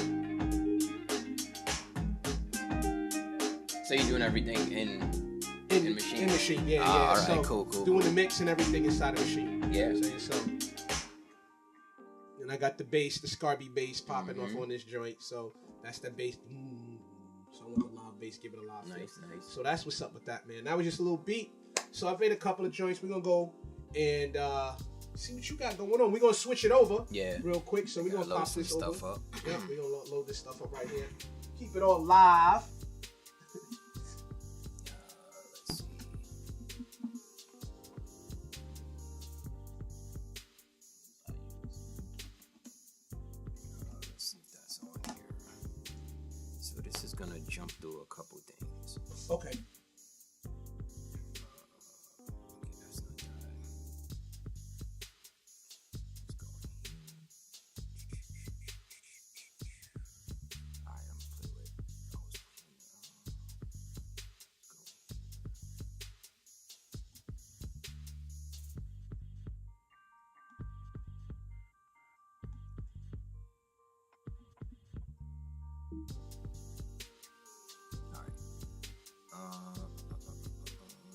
So you're doing everything in Machine? In Machine, yeah. All right, so cool. Doing the mix and everything inside of Machine. Yeah. You know what I'm saying? So, and I got the bass, the Scarby bass popping off on this joint. So that's the bass. So I want the live bass, give it a live feel. Nice. So that's what's up with that, man. That was just a little beat. So I've made a couple of joints. We're going to go and see what you got going on. We're going to switch it over real quick. So we're going to pop this stuff over. up. Yeah, we're going to load this stuff up right here. Keep it all live. Let's see. Let's see if that's on here. So this is gonna jump through a couple things. Okay. Okay, that's not that. Let's go in here. Alright, I'm gonna play with. I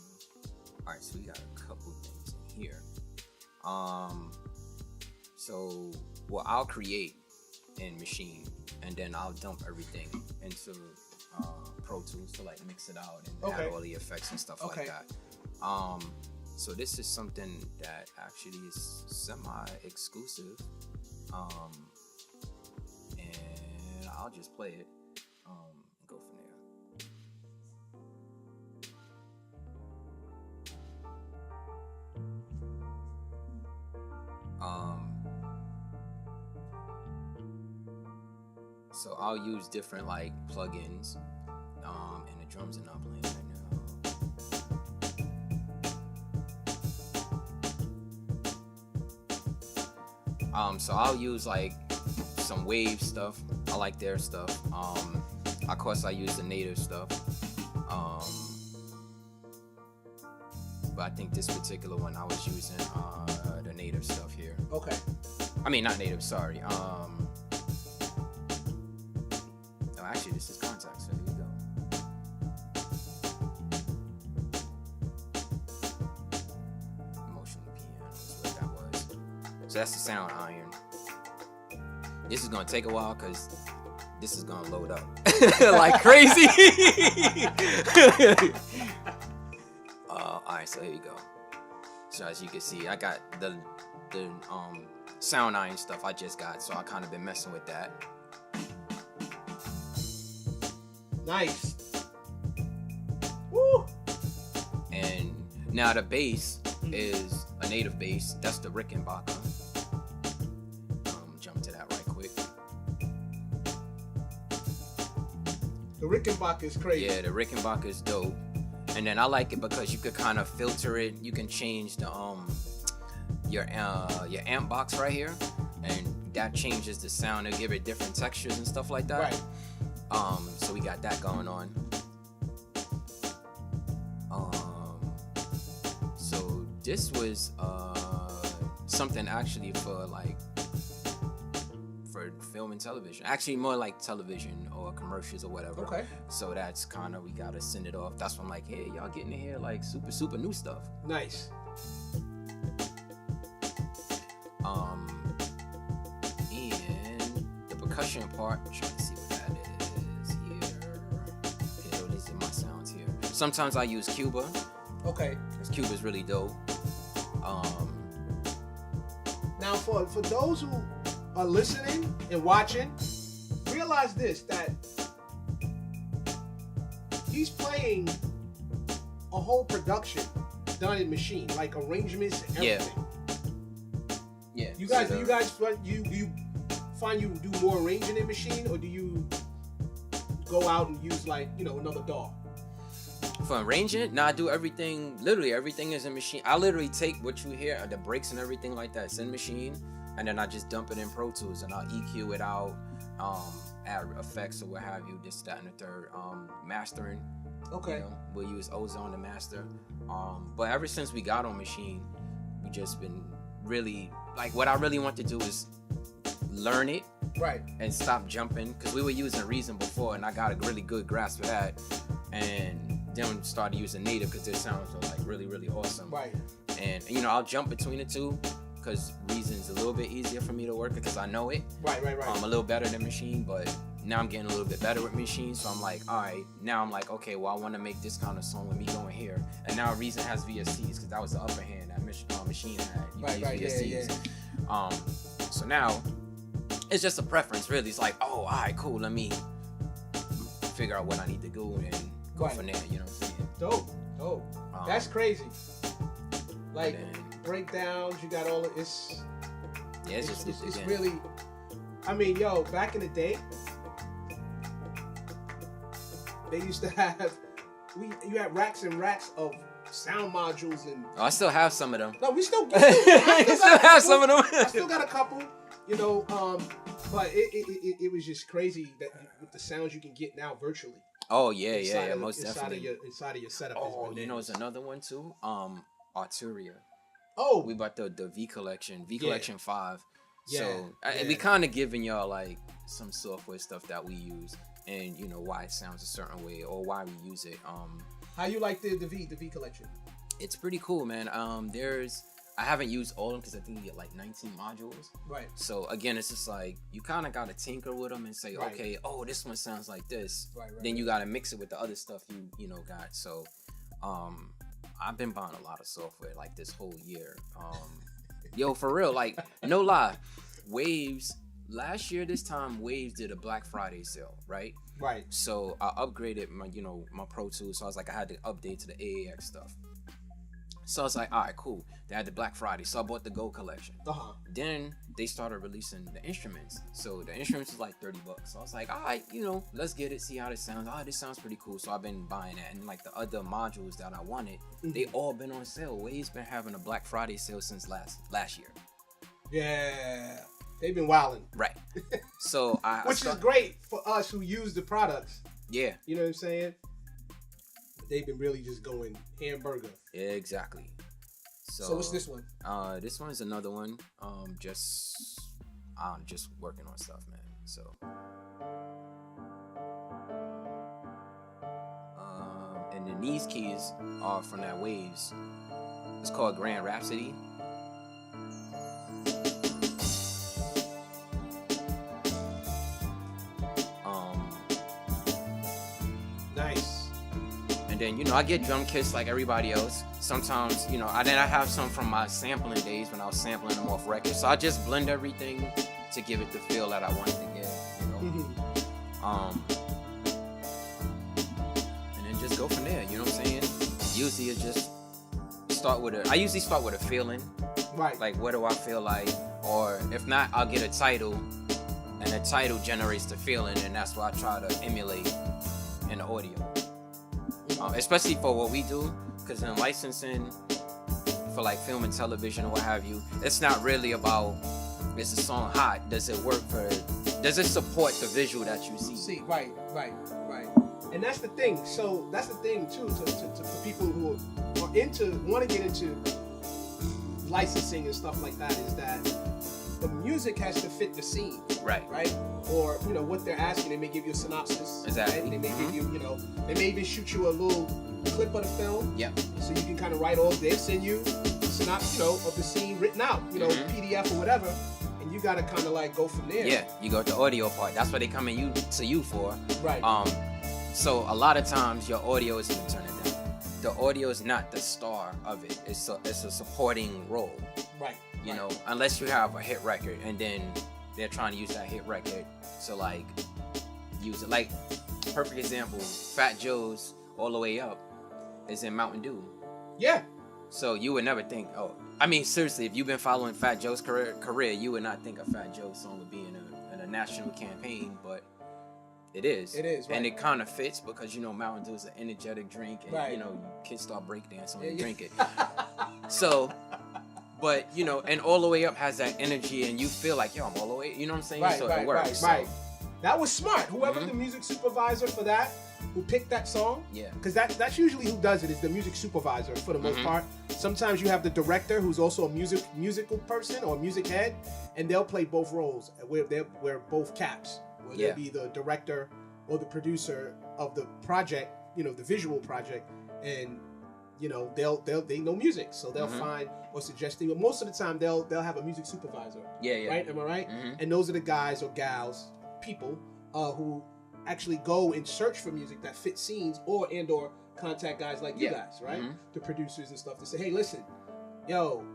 was playing. Alright, so we got a couple things in here. So what I'll create in Machine, and then I'll dump everything into Pro Tools to like mix it out and add all the effects and stuff like that. So this is something that actually is semi-exclusive, and I'll just play it and go from there. So I'll use different like plugins, and the drums are not playing right now. So I'll use like some wave stuff. I like their stuff. Of course I use the native stuff. But I think this particular one I was using the native stuff here. Okay. I mean, not native, sorry. No, actually, this is Contact, so here we go. Emotional piano is what that was. So that's the sound iron. This is gonna take a while because this is gonna load up like crazy. Alright, so here you go. So as you can see, I got the sound iron stuff I just got, so I kind of been messing with that. Nice. Woo! And now the bass is a native bass. That's the Rickenbacker. Jump to that right quick. The Rickenbacker is crazy. Yeah, the Rickenbacker is dope. And then I like it because you could kind of filter it. You can change the your amp box right here, and that changes the sound to give it different textures and stuff like that. Right. So we got that going on. So this was something actually for film and television. Actually, more like television or commercials or whatever. Okay. So that's kind of, we gotta send it off. That's when I'm like, hey, y'all getting in here like super new stuff. Nice. And the percussion part, I'm trying to see what that is here. Okay, these are my sounds here. Sometimes I use Cuba. Okay. Because Cuba's really dope. Now, for those who are listening and watching, realize this, that he's playing a whole production done in machine, like arrangements and everything. Yeah. You guys you find you do more arranging in machine, or do you go out and use like, another DAW? For arranging, nah, I do everything. Literally everything is in machine. I literally take what you hear, the breaks and everything like that, it's in machine, and then I just dump it in Pro Tools and I'll EQ it out, add effects or what have you, this, that, and the third. Mastering. Okay. We'll use Ozone to master. But ever since we got on machine, we just been really, like, what I really want to do is learn it. Right. And stop jumping, because we were using Reason before and I got a really good grasp of that. And then started using native because their sounds are like really awesome. Right. And I'll jump between the two because Reason's a little bit easier for me to work because I know it. Right. I'm a little better than machine, but now I'm getting a little bit better with machine. So I'm like, all right, now I'm like, okay, well, I want to make this kind of song with me going here. And now Reason has VSCs because that was the upper hand that machine had. Right. VSCs. Yeah. So now it's just a preference, really. It's like, oh, all right, cool. Let me figure out what I need to do and go from there. You know what I'm saying? Dope. That's crazy. Like breakdowns, you got all of this. Yeah, it's really. I mean, yo, back in the day, they used to have you had racks and racks of sound modules and. Oh, I still have some of them. No, we still have some of them. I still got a couple. But it was just crazy that with the sounds you can get now virtually. Oh yeah, most definitely. Inside of your setup. Oh, it's another one too. Arturia. Oh, we bought the V Collection, Collection 5. Yeah. So we kind of giving y'all like some software stuff that we use, and why it sounds a certain way or why we use it. How you like the V Collection? It's pretty cool, man. I haven't used all of them because I think you get like 19 modules. Right. So again, it's just like you kind of got to tinker with them and say, right. Okay, oh, this one sounds like this. Right. Then you got to mix it with the other stuff you got. So, I've been buying a lot of software like this whole year. Yo, for real, like no lie, Waves. Last year this time, Waves did a Black Friday sale, right? Right. So I upgraded my Pro Tools. So I was like, I had to update to the AAX stuff. So I was like, all right, cool. They had the Black Friday, so I bought the Gold Collection. Then they started releasing the instruments. So the instruments was like $30. So I was like, all right, let's get it, see how this sounds. Oh, this sounds pretty cool. So I've been buying that. And like the other modules that I wanted, they all been on sale. Wave's been having a Black Friday sale since last year. Yeah. They've been wilding. Right. So Which is great for us who use the products. Yeah. You know what I'm saying? They've been really just going hamburger. Exactly. So what's this one? This one is another one. I'm just working on stuff, man. So and then these keys are from that Waves. It's called Grand Rhapsody. Nice. And then, I get drum kits like everybody else. Sometimes, I have some from my sampling days when I was sampling them off records. So I just blend everything to give it the feel that I wanted to get, and then just go from there, you know what I'm saying? Usually it just I usually start with a feeling. Right. Like, what do I feel like? Or if not, I'll get a title, and the title generates the feeling, and that's what I try to emulate in the audio. Especially for what we do, because in licensing for like film and television or what have you, it's not really about, is the song hot? Does it support the visual that you see? Right. And that's the thing. So that's the thing too, for people who want to get into licensing and stuff like that, is that the music has to fit the scene. Right. Or, what they're asking, they may give you a synopsis. Exactly. Right? They may give you, they may even shoot you a little clip of the film. Yeah. So you can kind of write all this, send you a synopsis, of the scene written out, PDF or whatever. And you got to kind of like go from there. Yeah, you go to the audio part. That's what they come to you for. Right. So a lot of times your audio is going to turn it down. The audio is not the star of it. It's a supporting role. Right. Unless you have a hit record, and then they're trying to use that hit record to like use it. Like, perfect example, Fat Joe's All the Way Up is in Mountain Dew. Yeah. So you would never think, seriously, if you've been following Fat Joe's career, you would not think a Fat Joe song would be in a national campaign, but it is. It is, right. And it kind of fits because, Mountain Dew is an energetic drink, and, right. Kids start breakdancing when they drink it. So... But, and All the Way Up has that energy, and you feel like, I'm all the way, you know what I'm saying? Right, so right, it works. Right. That was smart. Whoever the music supervisor for that, who picked that song, because that's usually who does it, is the music supervisor for the most part. Sometimes you have the director, who's also a musical person or a music head, and they'll play both roles, where they'll wear both caps. Where they'll be the director or the producer of the project, the visual project, and they know music, so they'll find or suggesting. But most of the time, they'll have a music supervisor. Yeah. Right? Am I right? And those are the guys or gals, people who actually go and search for music that fits scenes, or contact guys like you guys, right? The producers and stuff, to say, hey, listen,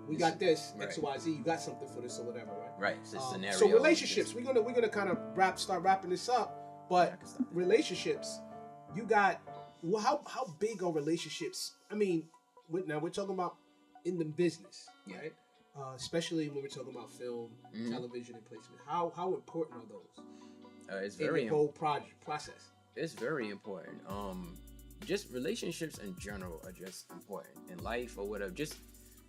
we got this X, Y, Z. You got something for this or whatever, right? Right. It's a scenario. So relationships, we're gonna kind of start wrapping this up. But relationships, you got. Well, how big are relationships? I mean, now we're talking about in the business, right? Especially when we're talking about film, television, and placement. How important are those? It's very in the whole process. It's very important. Just relationships in general are just important in life or whatever.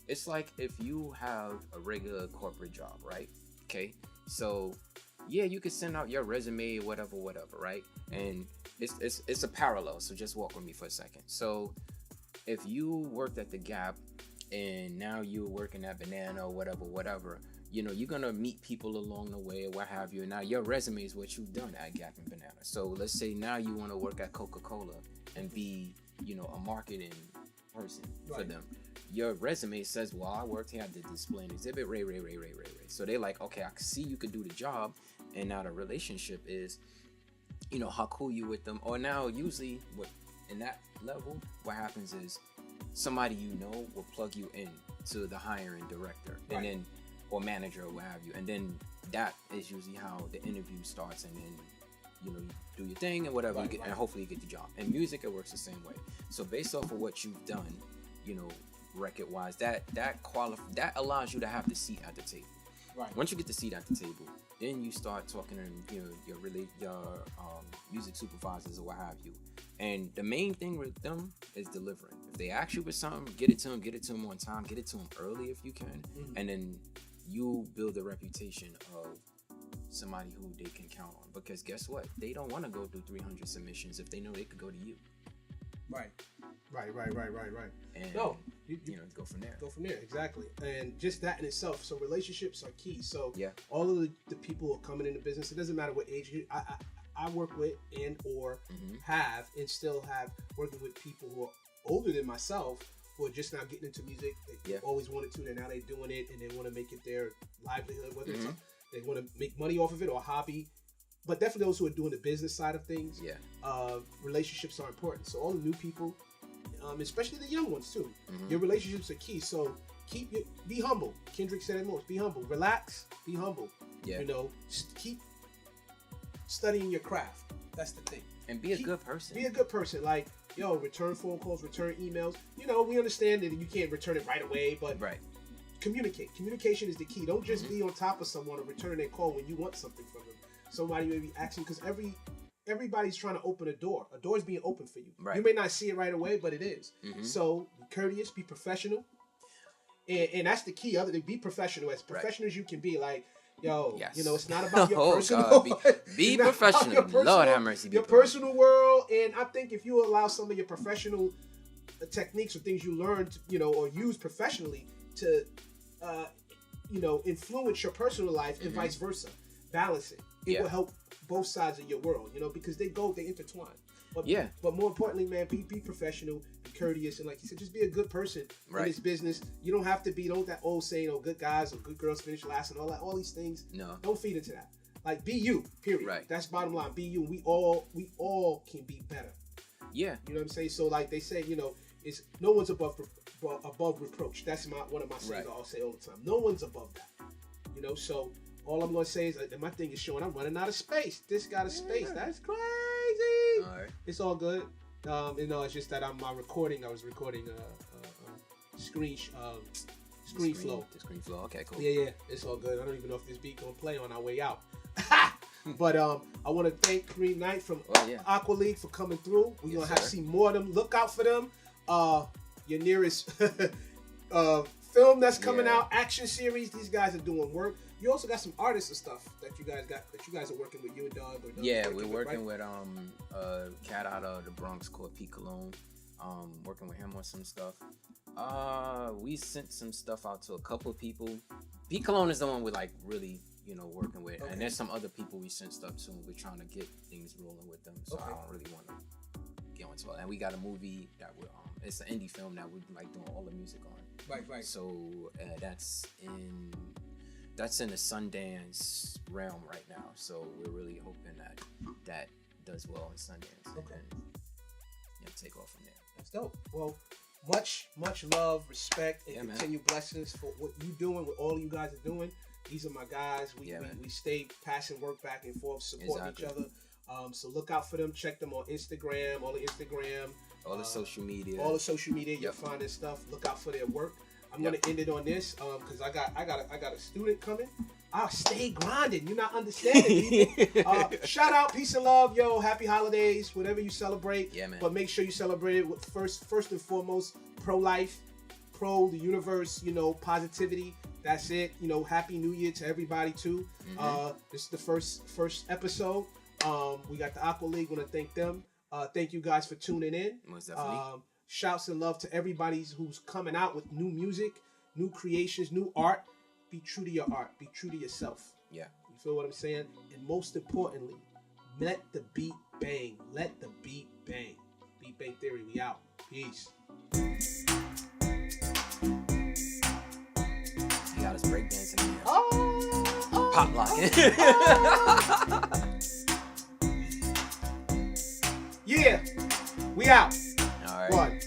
It's like if you have a regular corporate job, right? Okay, so you could send out your resume, whatever, right? And it's a parallel. So just walk with me for a second. So if you worked at the Gap and now you're working at Banana or whatever, you're gonna meet people along the way or what have you. Now your resume is what you've done at Gap and Banana. So let's say now you want to work at Coca-Cola and be, a marketing person for them. Your resume says, well, I worked here at the display and exhibit, Ray. So they're like, okay, I can see you could do the job. And now the relationship is, how cool you with them. Or now usually in that level, what happens is somebody will plug you in to the hiring director and then, or manager or what have you. And then that is usually how the interview starts, and then you do your thing and whatever, and hopefully you get the job. And music, it works the same way. So based off of what you've done, record wise, that allows you to have the seat at the table. Right. Once you get the seat at the table, then you start talking to your music supervisors or what have you. And the main thing with them is delivering. If they ask you for something, get it to them on time, get it to them early if you can, and then you build a reputation of somebody who they can count on. Because guess what? They don't want to go through 300 submissions if they know they could go to you. Right. And you go from there. Go from there, exactly. And just that in itself. So relationships are key. So yeah, all of the people who are coming into business, it doesn't matter what age I work with and or have and still have working with people who are older than myself who are just now getting into music. They always wanted to, and now they're doing it, and they want to make it their livelihood, whether it's they want to make money off of it or a hobby. But definitely those who are doing the business side of things, relationships are important. So all the new people, especially the young ones too, your relationships are key. So be humble. Kendrick said it most. Be humble. Relax. Be humble. Yeah. Keep studying your craft. That's the thing. And be a good person. Be a good person. Like, return phone calls, return emails. We understand that you can't return it right away, but communicate. Communication is the key. Don't just be on top of someone or return their call when you want something from them. Somebody may be asking, because everybody's trying to open a door. A door is being opened for you. Right. You may not see it right away, but it is. So be courteous, be professional, and that's the key. Be professional, as professional as you can be. Like, it's not about your personal. Be professional. Lord have mercy. Your personal world, and I think if you allow some of your professional techniques or things you learned, or use professionally to, influence your personal life and vice versa. Balance it. It will help both sides of your world, because they intertwine. But more importantly, man, be professional, be courteous, and like you said, just be a good person in this business. You don't have to be that old saying, good guys or good girls finish last and all that. All these things. No. Don't feed into that. Like, be you. Period. Right. That's bottom line. Be you. And we all can be better. Yeah. You know what I'm saying? So like they say, it's no one's above reproach. That's one of my sayings I'll say all the time. No one's above that. So all I'm going to say is that my thing is showing I'm running out of space. This got a space. That's crazy. All right. It's all good. It's just that I was recording screen flow. The screen flow. Okay, cool. Yeah. It's all good. I don't even know if this beat going to play on our way out. But I want to thank Kareem Knight from Aqua League for coming through. We're going to have to see more of them. Look out for them. Your nearest film that's coming out, action series. These guys are doing work. You also got some artists and stuff that you guys are working with, you and Doug. We're working with a cat out of the Bronx called Pete Cologne. Working with him on some stuff. We sent some stuff out to a couple of people. Pete Cologne is the one we're really, working with. Okay. And there's some other people we sent stuff to, and we're trying to get things rolling with them. So I don't really want to get into it. And we got a movie that we're it's an indie film that we're doing all the music on. Right. So that's in the Sundance realm right now. So we're really hoping that does well in Sundance. Okay. And take off from there. That's dope. Well, much love, respect, and continued blessings for what you doing, what all you guys are doing. These are my guys. We stay passing work back and forth, supporting each other. So look out for them. Check them on Instagram, all the social media. You'll find their stuff. Look out for their work. I'm gonna end it on this because I got a student coming. I'll stay grinding. You're not understanding, people. Shout out, peace and love, happy holidays, whatever you celebrate. Yeah, man. But make sure you celebrate it with first and foremost, pro-life, the universe, positivity. That's it. Happy New Year to everybody too. This is the first episode. We got the Aqua League. Want to thank them. Thank you guys for tuning in. Most definitely. Shouts and love to everybody who's coming out with new music, new creations, new art. Be true to your art. Be true to yourself. Yeah. You feel what I'm saying? And most importantly, let the beat bang. Let the beat bang. Beat Bang Theory, we out. Peace. You got us breakdancing here. Pop locking. Yeah. We out. All right. One.